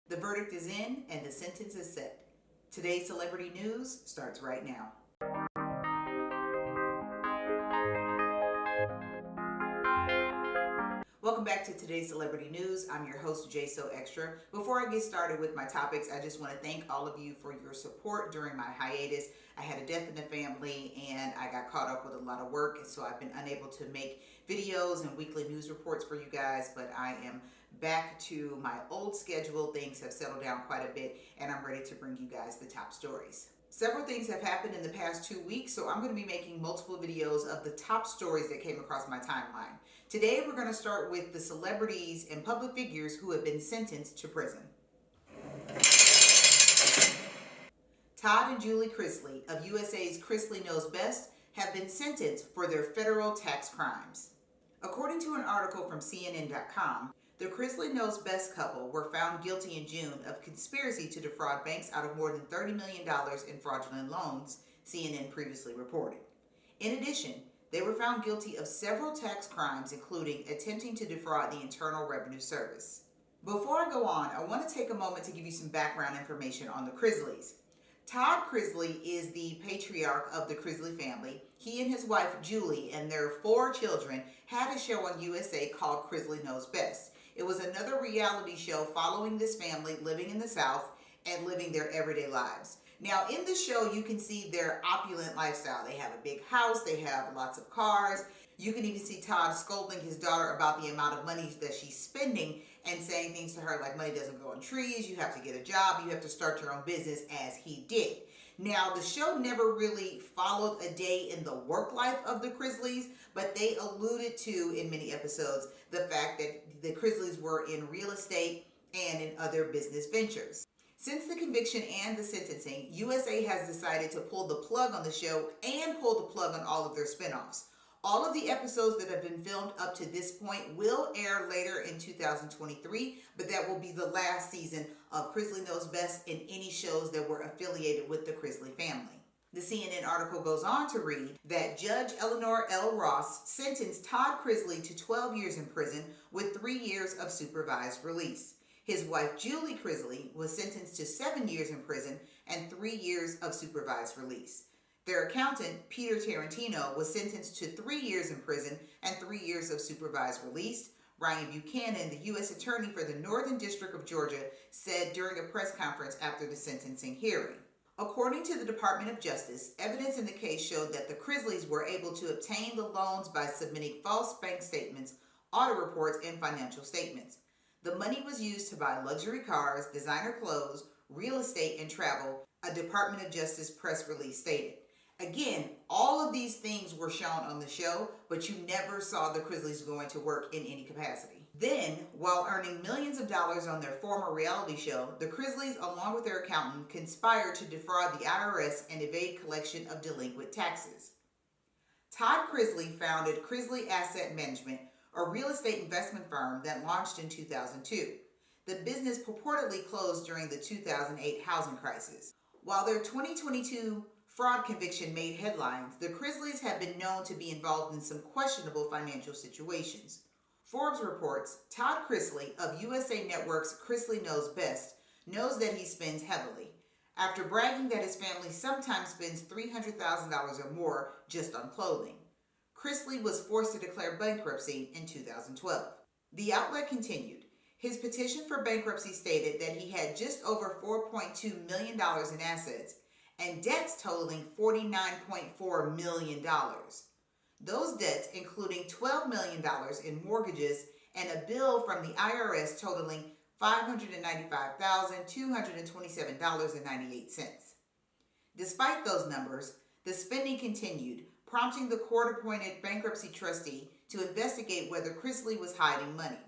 The verdict is in and the sentence is set. Today's celebrity news starts right now. Welcome back to today's celebrity news. I'm your host, Jay So Extra. Before I get started with my topics, I just want to thank all of you for your support during my hiatus. I had a death in the family and I got caught up with a lot of work, so I've been unable to make videos and weekly news reports for you guys, but I am back to my old schedule. Things have settled down quite a bit and I'm ready to bring you guys the top stories. Several things have happened in the past 2 weeks, so I'm going to be making multiple videos of the top stories that came across my timeline. Today we're going to start with the celebrities and public figures who have been sentenced to prison. Todd and Julie Chrisley of USA's Chrisley Knows Best have been sentenced for their federal tax crimes. According to an article from CNN.com, the Chrisley Knows Best couple were found guilty in June of conspiracy to defraud banks out of more than $30 million in fraudulent loans, CNN previously reported. In addition, they were found guilty of several tax crimes, including attempting to defraud the Internal Revenue Service. Before I go on, I want to take a moment to give you some background information on the Chrisleys. Todd Chrisley is the patriarch of the Chrisley family. He and his wife, Julie, and their 4 children had a show on USA called Chrisley Knows Best. It was another reality show following this family living in the South and living their everyday lives. Now, in the show, you can see their opulent lifestyle. They have a big house, they have lots of cars. You can even see Todd scolding his daughter about the amount of money that she's spending and saying things to her like money doesn't grow on trees, you have to get a job, you have to start your own business, as he did. Now, the show never really followed a day in the work life of the Chrisleys, but they alluded to, in many episodes, the fact that the Chrisleys were in real estate and in other business ventures. Since the conviction and the sentencing, USA has decided to pull the plug on the show and pull the plug on all of their spinoffs. All of the episodes that have been filmed up to this point will air later in 2023, but that will be the last season of Chrisley Knows Best in any shows that were affiliated with the Chrisley family. The CNN article goes on to read that Judge Eleanor L. Ross sentenced Todd Chrisley to 12 years in prison with 3 years of supervised release. His wife, Julie Chrisley, was sentenced to 7 years in prison and 3 years of supervised release. Their accountant, Peter Tarantino, was sentenced to 3 years in prison and 3 years of supervised release. Ryan Buchanan, the U.S. Attorney for the Northern District of Georgia, said during a press conference after the sentencing hearing. According to the Department of Justice, evidence in the case showed that the Chrisleys were able to obtain the loans by submitting false bank statements, audit reports, and financial statements. The money was used to buy luxury cars, designer clothes, real estate, and travel, a Department of Justice press release stated. Again, all of these things were shown on the show, but you never saw the Chrisleys going to work in any capacity. Then, while earning millions of dollars on their former reality show, the Chrisleys, along with their accountant, conspired to defraud the IRS and evade collection of delinquent taxes. Todd Chrisley founded Chrisley Asset Management, a real estate investment firm that launched in 2002. The business purportedly closed during the 2008 housing crisis. While their 2022 fraud conviction made headlines, the Chrisleys have been known to be involved in some questionable financial situations. Forbes reports Todd Chrisley of USA Network's Chrisley Knows Best knows that he spends heavily, after bragging that his family sometimes spends $300,000 or more just on clothing. Chrisley was forced to declare bankruptcy in 2012. The outlet continued. His petition for bankruptcy stated that he had just over $4.2 million in assets and debts totaling $49.4 million. Those debts including $12 million in mortgages and a bill from the IRS totaling $595,227.98. Despite those numbers, the spending continued, prompting the court-appointed bankruptcy trustee to investigate whether Chrisley was hiding money.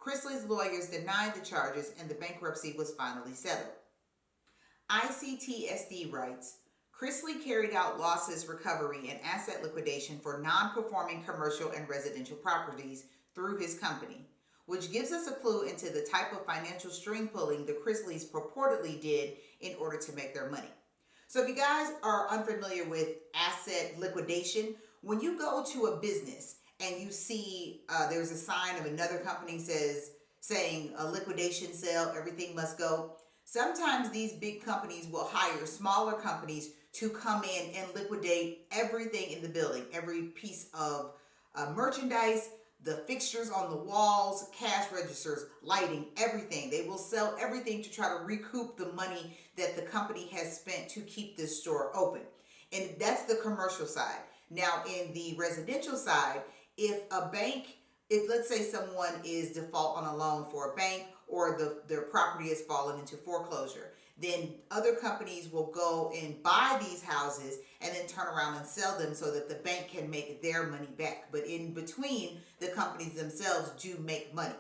Chrisley's lawyers denied the charges and the bankruptcy was finally settled. ICTSD writes, Chrisley carried out losses recovery and asset liquidation for non-performing commercial and residential properties through his company, which gives us a clue into the type of financial string pulling the Chrisleys purportedly did in order to make their money. So if you guys are unfamiliar with asset liquidation, when you go to a business and you see there's a sign of another company says saying a liquidation sale, everything must go. Sometimes these big companies will hire smaller companies to come in and liquidate everything in the building, every piece of merchandise, the fixtures on the walls, cash registers, lighting, everything. They will sell everything to try to recoup the money that the company has spent to keep this store open. And that's the commercial side. Now, in the residential side, if let's say someone is default on a loan for a bank, or their property has fallen into foreclosure, then other companies will go and buy these houses and then turn around and sell them so that the bank can make their money back. But in between, the companies themselves do make money.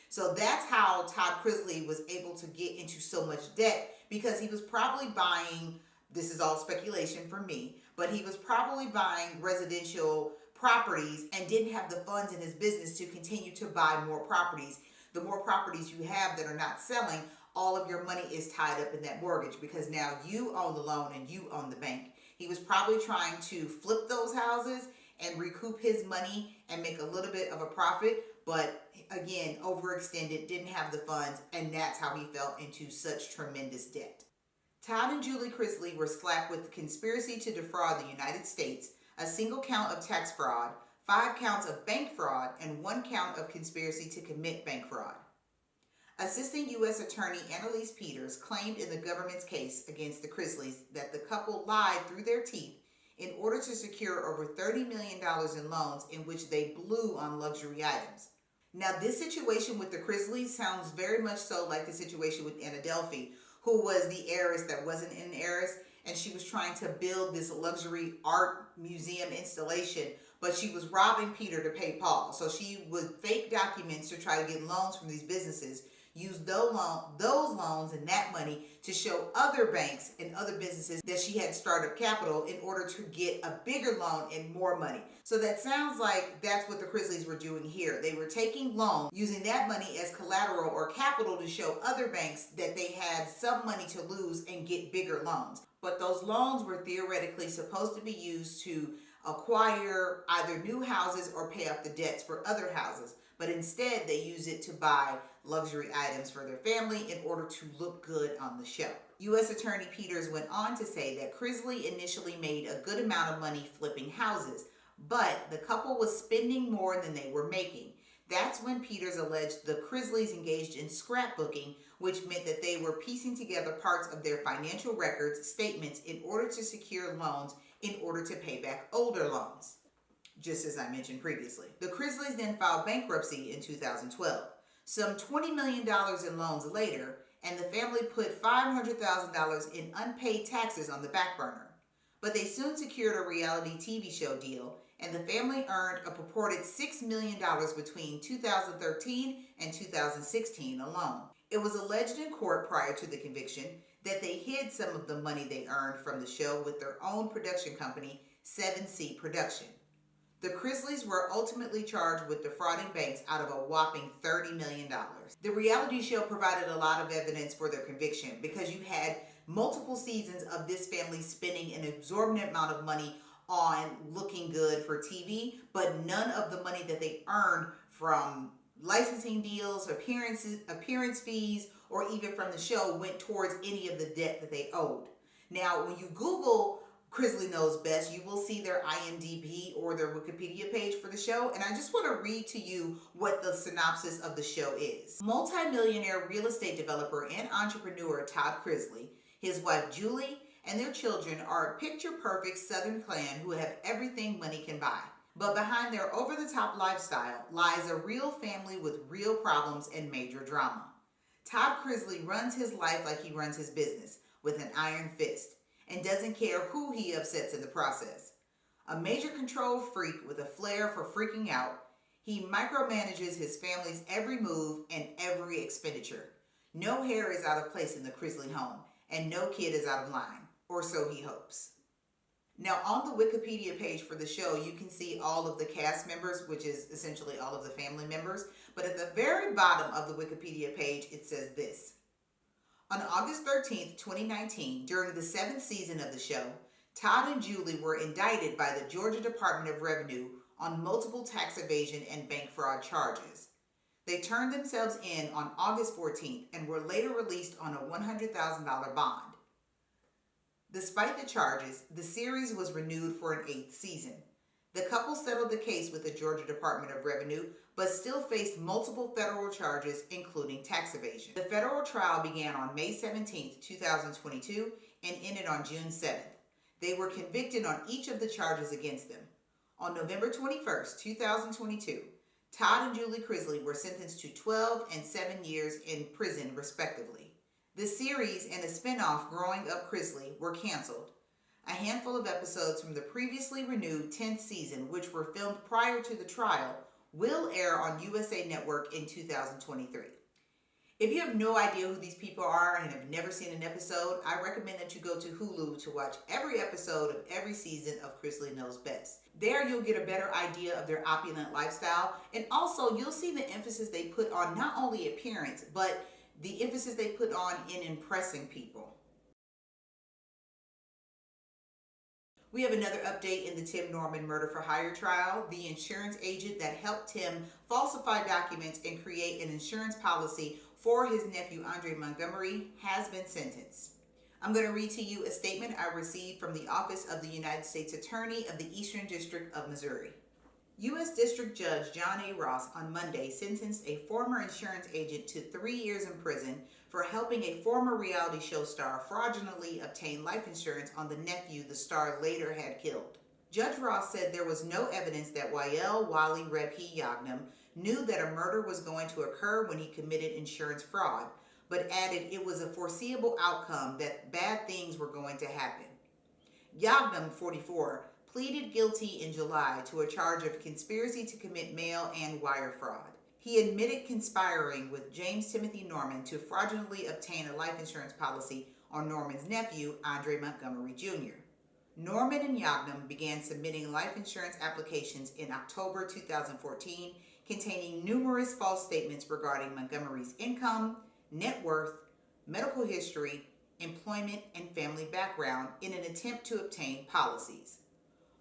So that's how Todd Chrisley was able to get into so much debt, because he was probably buying, this is all speculation from me, but he was probably buying residential properties and didn't have the funds in his business to continue to buy more properties. The more properties you have that are not selling, all of your money is tied up in that mortgage, because now you own the loan and you own the bank. He was probably trying to flip those houses and recoup his money and make a little bit of a profit, but again, overextended, didn't have the funds, and that's how he fell into such tremendous debt. Todd and Julie Chrisley were slapped with conspiracy to defraud the United States, a single count of tax fraud, 5 counts of bank fraud, and 1 count of conspiracy to commit bank fraud. Assistant U.S. Attorney Annalise Peters claimed in the government's case against the Chrisleys that the couple lied through their teeth in order to secure over $30 million in loans in which they blew on luxury items. Now, this situation with the Chrisleys sounds very much so like the situation with Anna Delphi, who was the heiress that wasn't an heiress, and she was trying to build this luxury art museum installation, but she was robbing Peter to pay Paul. So she would fake documents to try to get loans from these businesses, use those loans and that money to show other banks and other businesses that she had startup capital in order to get a bigger loan and more money. So that sounds like that's what the Chrisleys were doing here. They were taking loans, using that money as collateral or capital to show other banks that they had some money to lose and get bigger loans. But those loans were theoretically supposed to be used to acquire either new houses or pay off the debts for other houses. But instead, they use it to buy luxury items for their family in order to look good on the show. U.S. Attorney Peters went on to say that Chrisley initially made a good amount of money flipping houses, but the couple was spending more than they were making. That's when Peters alleged the Chrisleys engaged in scrapbooking, which meant that they were piecing together parts of their financial records, statements, in order to secure loans in order to pay back older loans, just as I mentioned previously. The Chrisleys then filed bankruptcy in 2012. Some $20 million in loans later, and the family put $500,000 in unpaid taxes on the back burner. But they soon secured a reality TV show deal, and the family earned a purported $6 million between 2013 and 2016 alone. It was alleged in court prior to the conviction that they hid some of the money they earned from the show with their own production company, 7C Production. The Chrisleys were ultimately charged with defrauding banks out of a whopping $30 million. The reality show provided a lot of evidence for their conviction, because you had multiple seasons of this family spending an exorbitant amount of money on looking good for TV, but none of the money that they earned from licensing deals, appearance fees, or even from the show went towards any of the debt that they owed. Now, when you Google Chrisley Knows Best, you will see their IMDb or their Wikipedia page for the show, and I just want to read to you what the synopsis of the show is. Multi-millionaire real estate developer and entrepreneur Todd Chrisley, his wife Julie, and their children are a picture-perfect Southern clan who have everything money can buy. But behind their over-the-top lifestyle lies a real family with real problems and major drama. Todd Chrisley runs his life like he runs his business, with an iron fist, and doesn't care who he upsets in the process. A major control freak with a flair for freaking out, he micromanages his family's every move and every expenditure. No hair is out of place in the Chrisley home, and no kid is out of line, or so he hopes. Now, on the Wikipedia page for the show, you can see all of the cast members, which is essentially all of the family members. But at the very bottom of the Wikipedia page, it says this. On August 13th, 2019, during the 7th season of the show, Todd and Julie were indicted by the Georgia Department of Revenue on multiple tax evasion and bank fraud charges. They turned themselves in on August 14th and were later released on a $100,000 bond. Despite the charges, the series was renewed for an 8th season. The couple settled the case with the Georgia Department of Revenue, but still faced multiple federal charges, including tax evasion. The federal trial began on May 17, 2022, and ended on June 7th. They were convicted on each of the charges against them. On November 21, 2022, Todd and Julie Chrisley were sentenced to 12 and 7 years in prison, respectively. The series and a spinoff, Growing Up Chrisley, were canceled. A handful of episodes from the previously renewed 10th season, which were filmed prior to the trial, will air on USA Network in 2023. If you have no idea who these people are and have never seen an episode, I recommend that you go to Hulu to watch every episode of every season of Chrisley Knows Best. There you'll get a better idea of their opulent lifestyle, and also you'll see the emphasis they put on not only appearance, but the emphasis they put on in impressing people. We have another update in the Tim Norman murder for hire trial. The insurance agent that helped Tim falsify documents and create an insurance policy for his nephew Andre Montgomery has been sentenced. I'm going to read to you a statement I received from the Office of the United States Attorney of the Eastern District of Missouri. U.S. District Judge John A. Ross on Monday sentenced a former insurance agent to 3 years in prison for helping a former reality show star fraudulently obtain life insurance on the nephew the star later had killed. Judge Ross said there was no evidence that Wael Wali Rebhi Yagnam knew that a murder was going to occur when he committed insurance fraud, but added it was a foreseeable outcome that bad things were going to happen. Yagnam, 44, pleaded guilty in July to a charge of conspiracy to commit mail and wire fraud. He admitted conspiring with James Timothy Norman to fraudulently obtain a life insurance policy on Norman's nephew, Andre Montgomery Jr. Norman and Yagnam began submitting life insurance applications in October 2014, containing numerous false statements regarding Montgomery's income, net worth, medical history, employment, and family background in an attempt to obtain policies.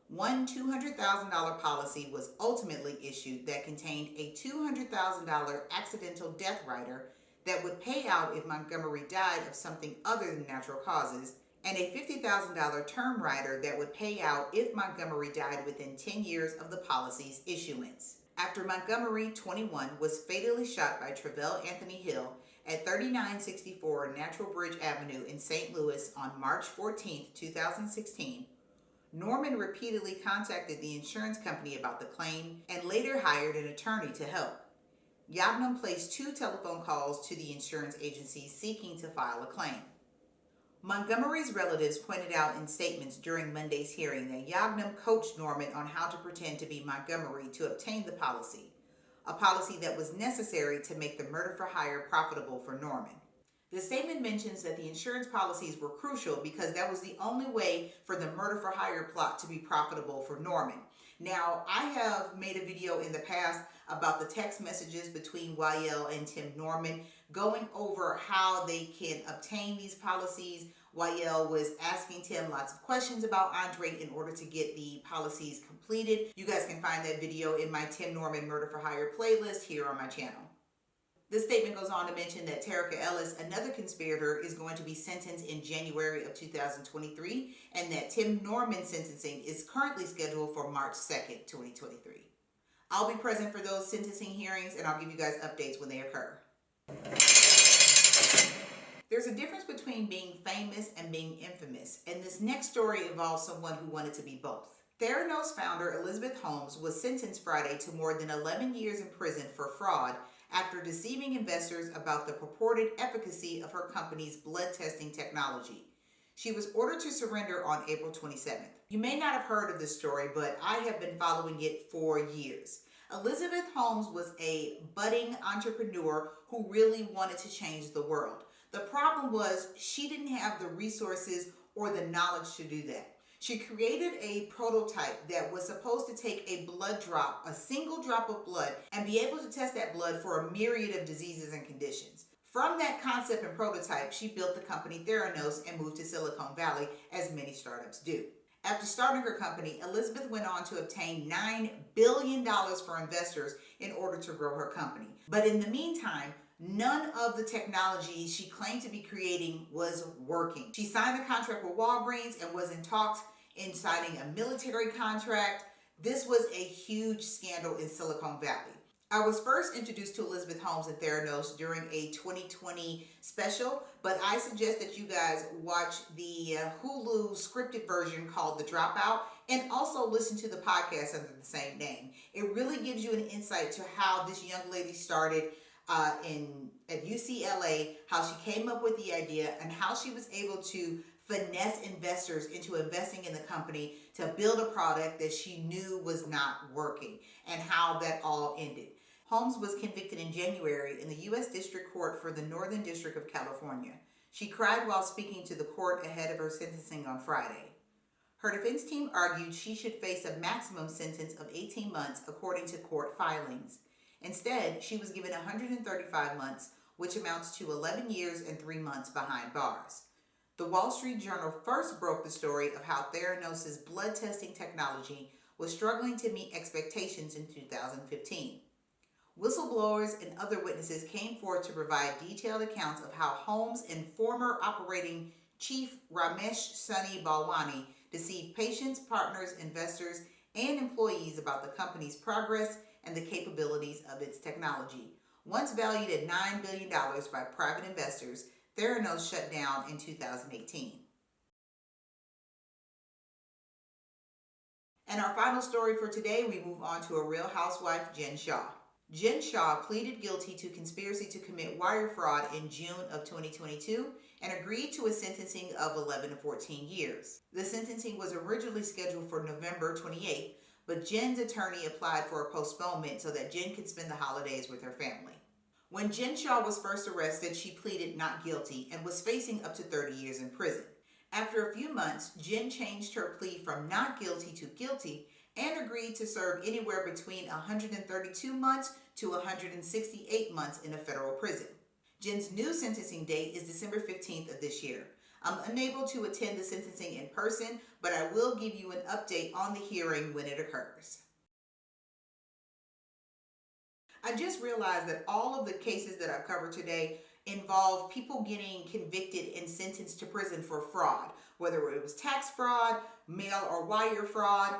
One $200,000 policy was ultimately issued that contained a $200,000 accidental death rider that would pay out if Montgomery died of something other than natural causes, and a $50,000 term rider that would pay out if Montgomery died within 10 years of the policy's issuance. After Montgomery, 21, was fatally shot by Travell Anthony Hill at 3964 Natural Bridge Avenue in St. Louis on March 14, 2016, Norman repeatedly contacted the insurance company about the claim and later hired an attorney to help. Yagnam placed 2 telephone calls to the insurance agency seeking to file a claim. Montgomery's relatives pointed out in statements during Monday's hearing that Yagnam coached Norman on how to pretend to be Montgomery to obtain the policy, a policy that was necessary to make the murder for hire profitable for Norman. The statement mentions that the insurance policies were crucial because that was the only way for the murder for hire plot to be profitable for Norman. Now, I have made a video in the past about the text messages between Wael and Tim Norman, going over how they can obtain these policies. Wael was asking Tim lots of questions about Andre in order to get the policies completed. You guys can find that video in my Tim Norman Murder for Hire playlist here on my channel. This statement goes on to mention that Terica Ellis, another conspirator, is going to be sentenced in January of 2023, and that Tim Norman's sentencing is currently scheduled for March 2nd, 2023. I'll be present for those sentencing hearings, and I'll give you guys updates when they occur. There's a difference between being famous and being infamous, and this next story involves someone who wanted to be both. Theranos founder Elizabeth Holmes was sentenced Friday to more than 11 years in prison for fraud after deceiving investors about the purported efficacy of her company's blood testing technology. She was ordered to surrender on April 27th. You may not have heard of this story, but I have been following it for years. Elizabeth Holmes was a budding entrepreneur who really wanted to change the world. The problem was she didn't have the resources or the knowledge to do that. She created a prototype that was supposed to take a blood drop, a single drop of blood, and be able to test that blood for a myriad of diseases and conditions. From that concept and prototype, she built the company Theranos and moved to Silicon Valley, as many startups do. After starting her company, Elizabeth went on to obtain $9 billion for investors in order to grow her company. But in the meantime, none of the technology she claimed to be creating was working. She signed a contract with Walgreens and was in talks in signing a military contract. This was a huge scandal in Silicon Valley. I was first introduced to Elizabeth Holmes and Theranos during a 2020 special, but I suggest that you guys watch the Hulu scripted version called The Dropout and also listen to the podcast under the same name. It really gives you an insight to how this young lady started at UCLA, how she came up with the idea, and how she was able to finesse investors into investing in the company to build a product that she knew was not working, and how that all ended. Holmes was convicted in January in the U.S. District Court for the Northern District of California. She cried while speaking to the court ahead of her sentencing on Friday. Her defense team argued she should face a maximum sentence of 18 months according to court filings. Instead, she was given 135 months, which amounts to 11 years and 3 months behind bars. The Wall Street Journal first broke the story of how Theranos' blood testing technology was struggling to meet expectations in 2015. Whistleblowers and other witnesses came forward to provide detailed accounts of how Holmes and former operating chief Ramesh Sunny Balwani deceived patients, partners, investors, and employees about the company's progress and the capabilities of its technology. Once valued at $9 billion by private investors, Theranos shut down in 2018. And our final story for today, we move on to a Real Housewife, Jen Shah. Jen Shah pleaded guilty to conspiracy to commit wire fraud in June of 2022 and agreed to a sentencing of 11 to 14 years. The sentencing was originally scheduled for November 28th, but Jen's attorney applied for a postponement so that Jen could spend the holidays with her family. When Jen Shah was first arrested, she pleaded not guilty and was facing up to 30 years in prison. After a few months, Jen changed her plea from not guilty to guilty and agreed to serve anywhere between 132 months to 168 months in a federal prison. Jen's new sentencing date is December 15th of this year. I'm unable to attend the sentencing in person, but I will give you an update on the hearing when it occurs. I just realized that all of the cases that I've covered today involve people getting convicted and sentenced to prison for fraud, whether it was tax fraud, mail or wire fraud,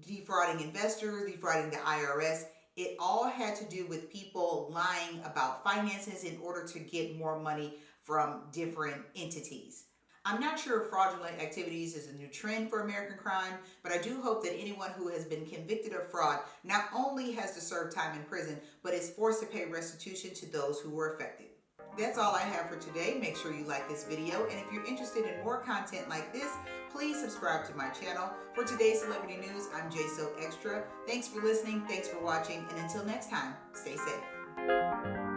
defrauding investors, defrauding the IRS. It all had to do with people lying about finances in order to get more money from different entities. I'm not sure if fraudulent activities is a new trend for American crime, but I do hope that anyone who has been convicted of fraud not only has to serve time in prison, but is forced to pay restitution to those who were affected. That's all I have for today. Make sure you like this video, and if you're interested in more content like this, please subscribe to my channel. For today's Celebrity News, I'm JSO Extra. Thanks for listening, thanks for watching, and until next time, stay safe.